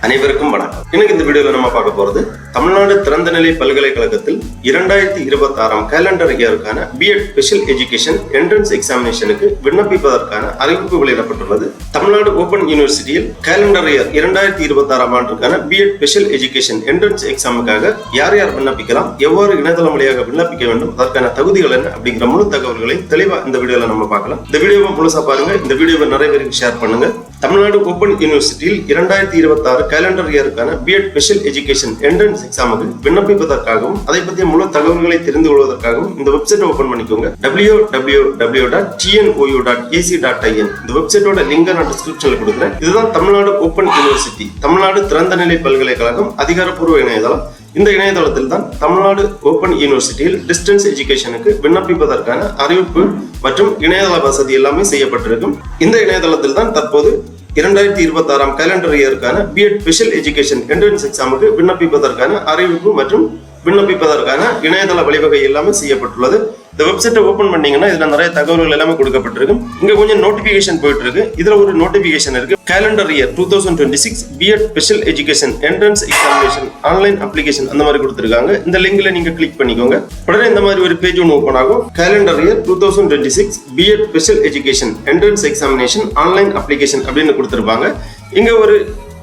அனைவருக்கும் வணக்கம். இன்னைக்கு இந்த வீடியோல நம்ம பார்க்க போறது தமிழ்நாடு திறந்தநிலை பல்கலைக்கழகத்தில் 2026 கேலண்டர் இயருக்கான பிஎட் ஸ்பெஷல் எஜுகேஷன் என்ட்ரன்ஸ் எக்ஸாமினேஷனுக்கு விண்ணப்பிப்பதற்கான அறிவிப்பு வெளியிடப்பட்டுள்ளது. தமிழ்நாடு ஓபன் யூனிவர்சிட்டியில் கேலண்டர் இயர் 2026 ஆண்டுக்கான பிஎட் ஸ்பெஷல் எஜுகேஷன் என்ட்ரன்ஸ் எக்ஸாமுக்காக யார் யார் விண்ணப்பிக்கலாம், எவ்வாறு இணையதளம் வழியாக விண்ணப்பிக்க வேண்டும், அதற்கான தகுதிகள் என்ன அப்படிங்கிற முழு தகவல்களை தெளிவா இந்த வீடியோல நம்ம பார்க்கலாம். இந்த வீடியோவை முழுசா பாருங்க. இந்த வீடியோவை நிறைய பேருக்கு ஷேர் பண்ணுங்க. தமிழ்நாடு ஓபன் யூனிவர்சிட்டியில் 2026 கேலண்டர் இயருக்கான பிஎட் ஸ்பெஷல் எஜுகேஷன் என்ட்ரன்ஸ் எக்ஸாமுக்கு விண்ணப்பிப்பதற்காகவும் அதை பற்றிய முழு தகவல்களை தெரிந்து கொள்வதற்காகவும் இந்த வெப்சைட் ஓபன் பண்ணிக்கோங்க. www.tnou.ac.in இந்த வெப்சைட்டோட லிங்கை நான் டிஸ்கிரிப்ஷன்ல கொடுக்குறேன். இதுதான் தமிழ்நாடு ஓபன் யூனிவர்சிட்டி, தமிழ்நாடு திறந்தநிலை பல்கலைக்கழகம் அதிகாரப்பூர்வ இணையதளம். இந்த இணையதளத்தில் தான் தமிழ்நாடு ஓபன் யூனிவர்சிட்டியில் டிஸ்டன்ஸ் எஜுகேஷனுக்கு விண்ணப்பிப்பதற்கான அறிவிப்பு மற்றும் இணையதள வசதி எல்லாமே செய்யப்பட்டிருக்கும். இந்த இணையதளத்தில் தான் தற்போது 2026 கேலண்டர் இயருக்கான பிஎட் ஸ்பெஷல் எஜுகேஷன் என்ட்ரன்ஸ் எக்ஸாமுக்கு விண்ணப்பிப்பதற்கான அறிவிப்பு மற்றும் விண்ணப்பிப்பதற்கான இணையதள வழிவகை எல்லாமே செய்யப்பட்டுள்ளது. இந்த வெப்சைட்டை ஓபன் பண்ணீங்கன்னா இதுல நிறைய தகவல்கள் எல்லாமே கொடுக்கப்பட்டிருக்கும். இங்க கொஞ்சம் நோட்டிபிகேஷன் போயிட்டு இருக்கு. இதுல ஒரு நோட்டிபிகேஷன் இருக்கு. Calendar year 2026 B Ed special education entrance examination online application அந்த மாதிரி கொடுத்திருக்காங்க. இந்த லிங்க்ல நீங்க கிளிக் பண்ணிக்கோங்க. உடனே இந்த மாதிரி ஒரு பேஜ் ஒன்று ஓபன் ஆகும். Calendar year 2026 B Ed special education entrance examination online application அப்படின்னு கொடுத்திருப்பாங்க. இங்க ஒரு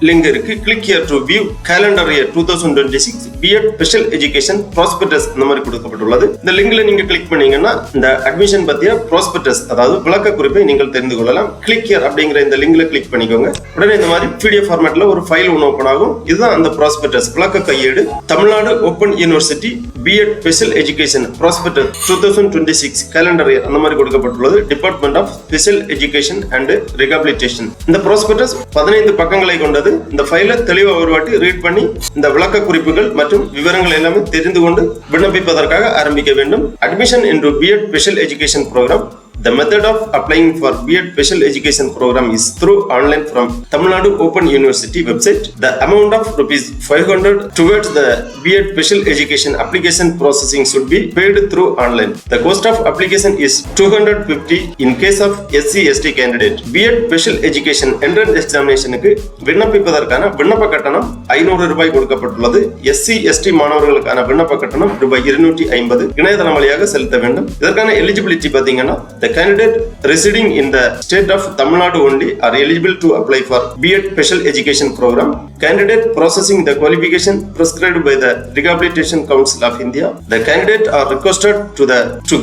லிங்க் இருக்கு. Click here to view calendar year 2026 B Ed special education prospectus இந்த மாதிரி கொடுக்கப்பட்டுள்ளது. இந்த லிங்க்ல நீங்க கிளிக் பண்ணீங்கன்னா இந்த அட்மிஷன் பத்திய ப்ராஸ்பெக்டஸ் அதாவது விளக்க குறிப்பை நீங்கள் தெரிந்து கொள்ளலாம். கிளிக் ஹியர் அப்படிங்கிற இந்த லிங்க்ல கிளிக் பண்ணிக்கோங்க. உடனே இந்த மாதிரி பிடிஎஃப் ஃபார்மேட்ல ஒரு ஃபைல் ஒன்று ஓபன் ஆகும். இதுதான் அந்த ப்ராஸ்பெக்டஸ் விளக்க கையேடு. Tamil Nadu open university B Ed special education prospectus 2026 calendar year அந்த மாதிரி கொடுக்கப்பட்டுள்ளது. Department of special education and rehabilitation. இந்த ப்ராஸ்பெக்டஸ் 15 பக்கங்களை கொண்டது. இந்த ஃபைலை தெளிவா ஒரு வாட்டி ரீட் பண்ணி இந்த விளக்க குறிப்புகள் மற்றும் விவரங்கள் எல்லாமே தெரிந்து கொண்டு விண்ணப்பிப்பதற்காக ஆரம்பிக்க வேண்டும். Admission into B Ed special education programme. The method of applying for B.Ed Special Education Program is through online from Tamil Nadu Open University website. The amount of ₹500 towards the B.Ed Special Education application processing should be paid through online. The cost of application is $250 in case of SC/ST candidate. B.Ed Special Education Entrance Examinationக்கு விண்ணப்பிப்பதற்கான விண்ணப்ப கட்டணம் ₹500 கொடுக்கப்பட்டுள்ளது. SC/ST மாணவர்களுக்கான விண்ணப்ப கட்டணம் ₹250 இணையதளம் வழியாக செலுத்த வேண்டும். இதற்கான எலிஜிபிலிட்டி பாத்தீங்கன்னா the candidate residing in the state of Tamil Nadu only are eligible to apply for B.Ed Special Education Program. Candidate processing the qualification prescribed by the Rehabilitation Council of India. The candidate are requested to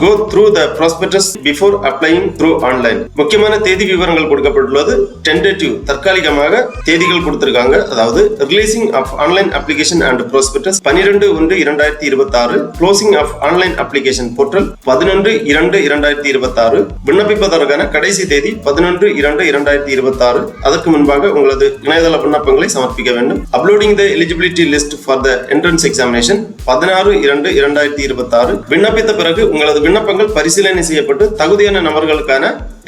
go through the prospectus before applying through online. முக்கியமான தேதி விவரங்கள் கொடுக்கப்பட்டுள்ளது. Tentative தற்காலிகமாக தேதிகள் கொடுத்திருக்காங்க. அதாவது releasing of online application and prospectus 12/1/2026. Closing of online application portal 11/2/2026. விண்ணப்பிப்பதற்கான கடைசி தேதி 11/2/2026. அதற்கு முன்பாக உங்களது இணையதள விண்ணப்பங்களை சமர்ப்பிக்க வேண்டும். Uploading the eligibility list for the entrance examination 16/2/2026. விண்ணப்பித்த பிறகு உங்களது விண்ணப்பங்கள் பரிசீலனை செய்யப்பட்டு தகுதியான நபர்களுக்கான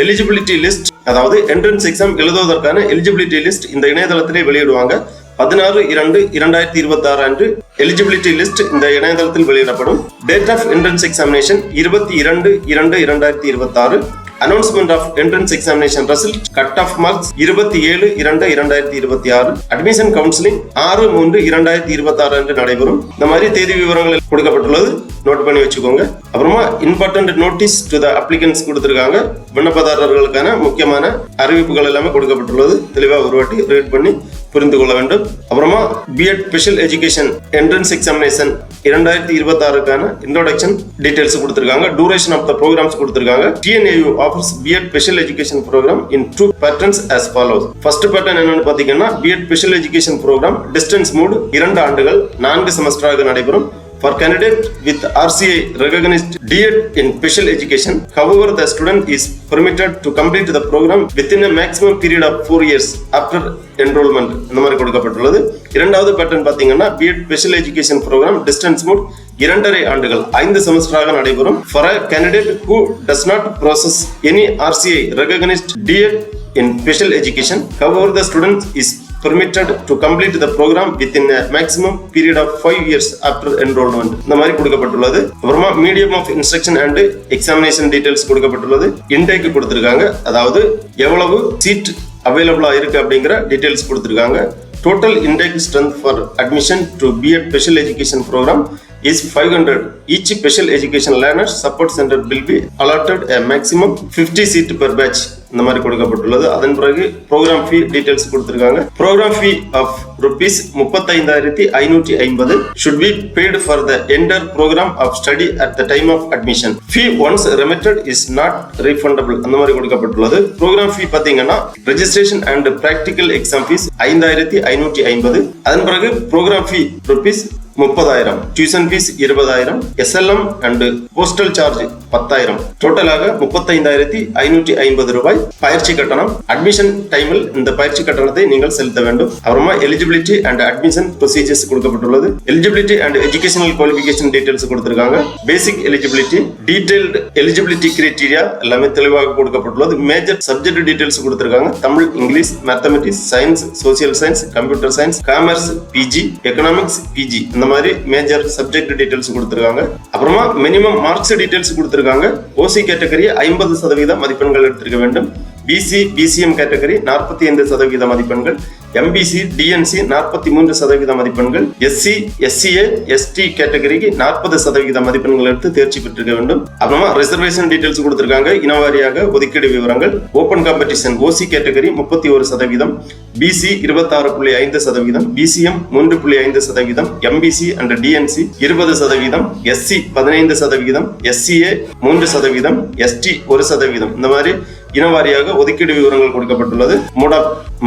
எலிஜிபிலிட்டி லிஸ்ட் அதாவது என்ட்ரன்ஸ் எக்ஸாம் எழுதுவதற்கான எலிஜிபிலிட்டி லிஸ்ட் இந்த இணையதளத்திலே வெளியிடுவாங்க. 16/2/2026 அன்று எலிஜிபிலிட்டி லிஸ்ட் இந்த இணையதளத்தில் வெளியிடப்படும். Date of entrance examination 22/2/2026. Announcement of entrance examination result cut off marks 27/2/2026. Admission counselling 6/3/2026 அன்று நடைபெறும். இந்த மாதிரி தேதி விவரங்கள் கொடுக்கப்பட்டுள்ளது. நோட் பண்ணி வச்சுக்கோங்க. அப்புறமா important notice to the applicants கொடுத்திருக்காங்க. விண்ணப்பதாரர்களுக்கான முக்கியமான அறிவிப்புகள் எல்லாமே கொடுக்கப்பட்டுள்ளது. தெளிவா ஒரு வாட்டி ரீட் பண்ணி புரிந்து கொள்ள வேண்டும். அப்புறமா BEd special education entrance examination 2026க்கான இன்ட்ரோடக்ஷன் டீடைல்ஸ் கொடுத்திருக்காங்க. டியூரேஷன் ஆஃப் த ப்ரோக்ராம்ஸ் கொடுத்திருக்காங்க. TNAU offers B.Ed Special Education Program in 2 patterns as follows. First pattern என்னன்னு பாத்தீங்கன்னா B.Ed Special Education Program distance mode 2 ஆண்டுகள் 4 செமஸ்டராக நடைபெறும். For candidate with RCI recognized D.Ed in special education, however, the student is permitted to complete the program within a maximum period of 4 years after enrollment. இந்த மாதிரி கொடுக்கப்பட்டுள்ளது. இரண்டாவது pattern பாத்தீங்கன்னா B.Ed Special Education Program distance mode 2.5 ஆண்டுகள் 5 செமஸ்டராக நடைபெறும். For a candidate who does not possess any RCI recognized D.Ed in special education, however, the student is permitted to complete the program within a maximum period of 5 years after enrollment. இந்த மாதிரி கொடுக்கப்பட்டுள்ளது. அப்புறமா medium of instruction and examination details கொடுக்கப்பட்டுள்ளது. Intake கொடுத்திருக்காங்க, அதாவது எவ்வளவு seat அவைலபிளா இருக்கு அப்படிங்கிற டீடைல்ஸ் கொடுத்திருக்காங்க. Total intake strength for admission to B.Ed special education program is 500. Each special education learner support center will be allotted a maximum 50 seat per batch. இந்த மாதிரி கொடுக்கப்பட்டுள்ளது. அதன் பிறகு ப்ரோக்ராம் ஃபீ டீடைல்ஸ் கொடுத்திருக்காங்க. Programme fee of rupees 35,550 should be paid for the entire program of study at the time of admission. Fee once remitted is not refundable. அந்த மாதிரி கொடுக்கப்பட்டுள்ளது. Programme fee பாத்தீங்கன்னா registration and practical exam fees 5,550. அதன் பிறகு programme fee rupees 30,000, tuition fees 20,000, S L M and postal charge 10,000, டோட்டலாக 35,550 ரூபாய் பயிற்சி கட்டணம். அட்மிஷன் டைமில் இந்த பயிற்சி கட்டணத்தை நீங்கள் செலுத்த வேண்டும். அப்புறமா எலிஜிபிலிட்டி அண்ட் அட்மிஷன் ப்ரொசீஜர்ஸ் கொடுக்கப்பட்டுள்ளது. Eligibility and educational qualification details கொடுத்திருக்காங்க. Basic eligibility, detailed eligibility criteria எல்லாமே தெளிவாக கொடுக்கப்பட்டுள்ளது. மேஜர் சப்ஜெக்ட் டீடைல்ஸ் கொடுத்திருக்காங்க. Tamil, English, mathematics, science, social science, computer science, commerce PG, economics PG, இந்த மாதிரி மேஜர் சப்ஜெக்ட் டீடைல்ஸ் கொடுத்திருக்காங்க. அப்புறமா மினிமம் மார்க்ஸ் டீடைல்ஸ் கொடுத்திருக்காங்க. ஓசி கேட்டகரி 50% மதிப்பெண்கள் எடுத்திருக்க வேண்டும். பிசி பிசிஎம் கேட்டகரி 45% மதிப்பெண்கள். எம்பிசி டிஎன்சி 43% மதிப்பெண்கள். எஸ்சி எஸ்சிஏ எஸ்டி கேட்டகரிக்கு 40% மதிப்பெண்கள் எடுத்து தேர்ச்சி பெற்றிருக்க வேண்டும். அப்புறமா ரிசர்வேஷன் டீடைல்ஸ் கொடுத்திருக்காங்க. இனவாரியாக ஒதுக்கீடு விவரங்கள். Open competition O C category 31%, B C 26.5%, B C M 3.5%, M B C and D N C 20%, S C 15%, S C A 3%, S T 1%. இந்த மாதிரி இனவாரியாக ஒதுக்கீடு விவரங்கள் கொடுக்கப்பட்டுள்ளது.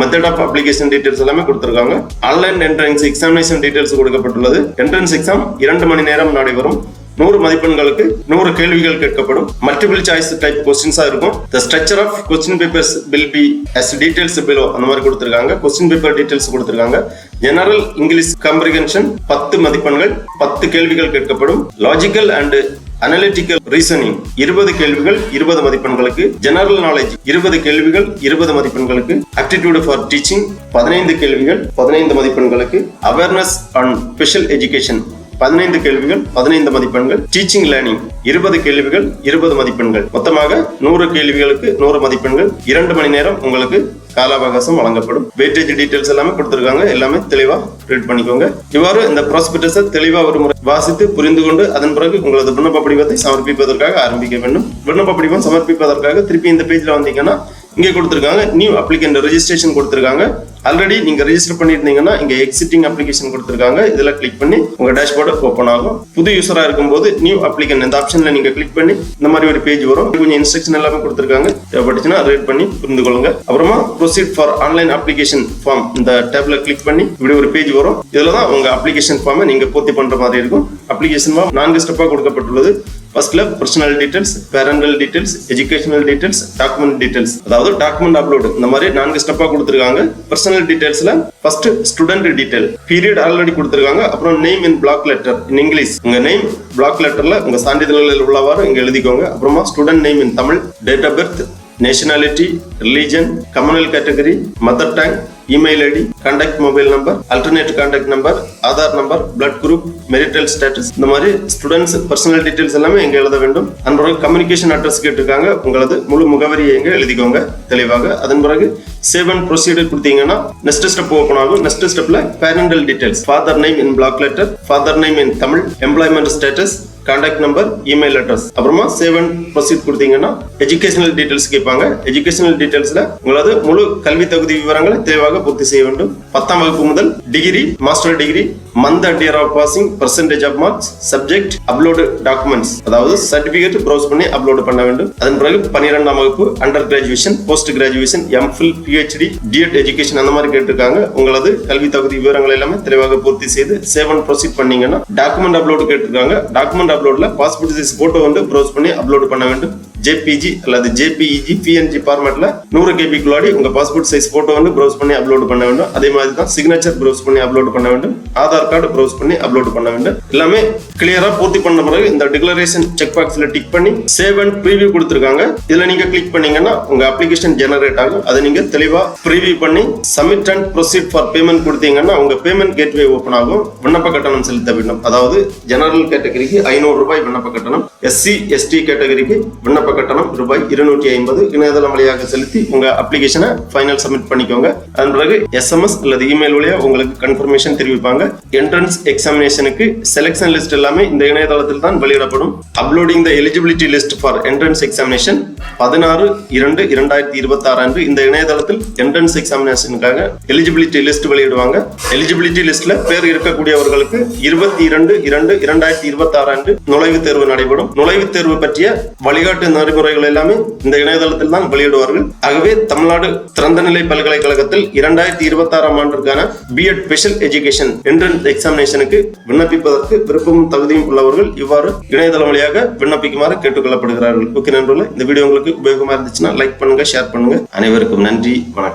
மெத்தட் ஆஃப் அப்ளிகேஷன் டீடைல்ஸ் எல்லாமே கொடுத்திருக்காங்க. ஆன்லைன் என்ட்ரன்ஸ் எக்ஸாமினேஷன் டீடைல்ஸ் கொடுக்கப்பட்டுள்ளது. என்ட்ரன்ஸ் எக்ஸாம் 2 மணி நேரம் நடைபெறும். 100 மதிப்பெண்களுக்கு 100 கேள்விகள் கேட்கப்படும். மல்டிபிள் சாய்ஸ் டைப் கொஸ்டின்ஸா இருக்கும். The structure of question papers will be as details below. அந்த மாதிரி கொடுத்திருக்காங்க. கொஸ்டின் பேப்பர் டீடைல்ஸ் கொடுத்திருக்காங்க. ஜெனரல் இங்கிலீஷ் காம்ப்ரிஹென்ஷன் 10 மதிப்பெண்கள், 10 கேள்விகள் கேட்கப்படும். லாஜிக்கல் அண்ட் அனலிட்டிக்கல் ரீசனிங் 20 கேள்விகள் 20 மதிப்பெண்களுக்கு. ஜெனரல் நாலேஜ் 20 கேள்விகள் 20 மதிப்பெண்களுக்கு. ஆப்டிடியூட் ஃபார் டீச்சிங் 15 கேள்விகள் 15 மதிப்பெண்களுக்கு. அவேர்னஸ் ஆன் ஸ்பெஷல் எஜுகேஷன் 15 கேள்விகள் 15 மதிப்பெண்கள். டீச்சிங் லேர்னிங் 20 கேள்விகள் 20 மதிப்பெண்கள். மொத்தமாக 100 கேள்விகளுக்கு 100 மதிப்பெண்கள். 2 மணி நேரம் உங்களுக்கு கால அவகாசம் வழங்கப்படும். வெயிட்டேஜ் டீடைல்ஸ் எல்லாமே கொடுத்திருக்காங்க. எல்லாமே தெளிவா ரீட் பண்ணிக்கோங்க. இவ்வாறு இந்த ப்ராஸ்பெக்டஸை தெளிவா ஒரு முறை வாசித்து புரிந்து கொண்டு அதன் பிறகு உங்களது விண்ணப்ப படிவத்தை சமர்ப்பிப்பதற்காக ஆரம்பிக்க வேண்டும். விண்ணப்ப படிவம் சமர்ப்பிப்பதற்காக திருப்பி இந்த பேஜ்ல வந்தீங்கன்னா இங்கே கொடுத்திருக்காங்க நியூ அப்ளிகண்ட் ரெஜிஸ்ட்ரேஷன் கொடுத்திருக்காங்க. ஆல்ரெடி நீங்க ரெஜிஸ்டர் பண்ணிருந்தீங்கன்னா இங்க எக்ஸிட்டிங் அப்ளிகேஷன் கொடுத்திருக்காங்க. இதுல கிளிக் பண்ணி உங்க டேஷ்போர்டு ஓபன் ஆகும். புது யூசரா இருக்கும்போது நியூ அப்ளிகண்ட் இந்த ஆப்ஷன்ல நீங்க கிளிக் பண்ணி இந்த மாதிரி ஒரு பேஜ் வரும். கொஞ்சம் இன்ஸ்ட்ரக்ஷன் எல்லாமே கொடுத்திருக்காங்க. தேவைப்பட்டுச்சுன்னா ரீட் பண்ணி புரிந்து கொள்ளுங்க. அப்புறமா proceed for online application form இந்த டேப்ல கிளிக் பண்ணி இப்படி ஒரு பேஜ் வரும். இதுலதான் உங்க அப்ளிகேஷன் ஃபார்மை நீங்க பூர்த்தி பண்ற மாதிரி இருக்கும். அப்ளிகேஷன் ஃபார்ம் 4 ஸ்டெப்பா கொடுக்கப்பட்டுள்ளது. ஃபர்ஸ்ட்ல personal details, parental details, educational details, document details, அதாவது டாக்குமெண்ட் அப்லோட் இந்த மாதிரி 4 ஸ்டெப்பா கொடுத்திருக்காங்க. பர்சனல் டீடைல்ஸ்ல first student detail period already கொடுத்திருக்காங்க. அப்புறம் name in block letter in English. உங்க நேம் பிளாக் லெட்டர்ல உங்க சான்றிதழ்களில் உள்ளவாறு இங்க எழுதிக்கோங்க. அப்புறமா student name in Tamil, date of birth, nationality, religion, communal category, mother tongue, email ID, contact mobile number, alternate contact number, Aadhaar number, blood group, marital status, இந்த மாதிரி ஸ்டூடெண்ட்ஸ் பர்சனல் டீடைல்ஸ் எல்லாமே எங்க எழுத வேண்டும். அதன் பிறகு கம்யூனிகேஷன் அட்ரஸ் கேட்டிருக்காங்க. உங்களது முழு முகவரியை எங்க எழுதிக்கோங்க தெளிவாக. அதன் பிறகு சேவ் அண்ட் ப்ரொசீடர் கொடுத்தீங்கன்னா நெக்ஸ்ட் ஸ்டெப் ஓபன் ஆகும். நெக்ஸ்ட் ஸ்டெப்ல parental details, father name in block letter, father name in Tamil, employment status, contact number, email address. அப்புறமா சேவ் அண்ட் ப்ரொசீட் கொடுத்தீங்கன்னா எஜுகேஷனல் டீடைல்ஸ் கேட்பாங்க. எஜுகேஷனல் டீடைல்ஸ்ல உங்களது முழு கல்வி தகுதி விவரங்களை தெளிவாக பூர்த்தி செய்ய வேண்டும். 10ஆம் வகுப்பு முதல் degree, master degree, month and year of passing, percentage of marks, subject, upload documents, அதாவது சர்டிபிகேட் ப்ரௌஸ் பண்ணி அப்லோடு பண்ண வேண்டும். அதன் பிறகு 12ஆம் வகுப்பு, under graduation, post graduation, M Phil, P H D, D Ed education அந்த மாதிரி கேட்டிருக்காங்க. உங்களது கல்வி தகுதி விவரங்கள் எல்லாமே தெளிவாக பூர்த்தி செய்து சேவ் அண்ட் ப்ரொசீட் பண்ணீங்கன்னா டாக்குமெண்ட் அப்லோடு கேட்டிருக்காங்க. டாக்குமெண்ட் அப்லோட்ல பாஸ்போர்ட் சைஸ் போட்டோ வந்து ப்ரௌஸ் பண்ணி அப்லோட் பண்ண வேண்டும். ஜேபிஜி அல்லது ஜேபிஇஜி பிஎன்ஜி ஃபார்மேட்ல 100 கேபிக்குள்ளாடி உங்க பாஸ்போர்ட் சைஸ் போட்டோ வந்து ப்ரௌஸ் பண்ணி அப்லோட் பண்ண வேண்டும். அதே மாதிரி தான் சிக்னேச்சர் ப்ரௌஸ் பண்ணி அப்லோட் பண்ண வேண்டும். ஆதார் கார்டு ப்ரௌஸ் பண்ணி அப்லோட் பண்ண வேண்டும். எல்லாமே கிளியரா பூர்த்தி பண்ண பிறகு இந்த டிக்ளரேஷன் செக் பாக்ஸ்ல டிக் பண்ணி சேவ் அண்ட் ப்ரீவியூ கொடுத்திருக்காங்க. இதுல நீங்க கிளிக் பண்ணீங்கன்னா உங்க அப்ளிகேஷன் ஜெனரேட் ஆகும். அதை நீங்க தெளிவா ப்ரீவியூ பண்ணி submit and proceed for payment கொடுத்தீங்கன்னா உங்க பேமெண்ட் கேட்வே ஓபன் ஆகும். விண்ணப்ப கட்டணம் செலுத்த வேண்டும். அதாவது ஜெனரல் கேட்டகரிக்கு 500 ரூபாய் விண்ணப்ப கட்டணம், எஸ்சி எஸ்டி கேட்டகரிக்கு விண்ணப்ப கட்டணம் ரூபாய் 250. இணையதளம் வழியாக செலுத்தி உங்க அப்ளிகேஷனை ஃபைனல் சப்மிட் பண்ணிக்கோங்க. அதன் பிறகு எஸ்எம்எஸ் அல்லது இமெயில் வழியா உங்களுக்கு கன்ஃபர்மேஷன் தெரிவிப்பாங்க. என்ட்ரன்ஸ் எக்ஸாமினேஷனுக்கு செலக்ஷன் லிஸ்ட் எல்லாமே இந்த இணையதளத்தில் தான் வெளியிடப்படும். Uploading the eligibility list for entrance examination 16/2/2026 அன்று இந்த இணையதளத்தில் என்ட்ரன்ஸ் எக்ஸாமினேஷனுக்காக எலிஜிபிலிட்டி லிஸ்ட் வெளியிடுவாங்க. எலிஜிபிலிட்டி லிஸ்ட்ல பேர் இருக்கக்கூடியவர்களுக்கு 22/2/2026 அன்று நுழைவுத் தேர்வு நடைபெறும். நுழைவுத் தேர்வு பற்றிய வழிகாட்டு நெறிமுறைகள் எல்லாமே இந்த இணையதளத்தில் தான் வெளியிடுவார்கள். ஆகவே தமிழ்நாடு திறந்தநிலை பல்கலைக்கழகத்தில் 2026 ஆண்டிற்கான பிஎட் ஸ்பெஷல் எஜுகேஷன் என்ட்ரன்ஸ் எக்ஸாமினேஷனுக்கு விண்ணப்பிப்பதற்கு விருப்பமும் தகுதியும் உள்ளவர்கள் இவ்வாறு இணையதளம் வழியாக விண்ணப்பிக்குமாறு கேட்டுக்கொள்ளப்படுகிறார்கள். ஓகே நண்பர்களே, இந்த வீடியோ உங்களுக்கு உபயோகமா இருந்துச்சுன்னா லைக் பண்ணுங்க, ஷேர் பண்ணுங்க. அனைவருக்கும் நன்றி, வணக்கம்.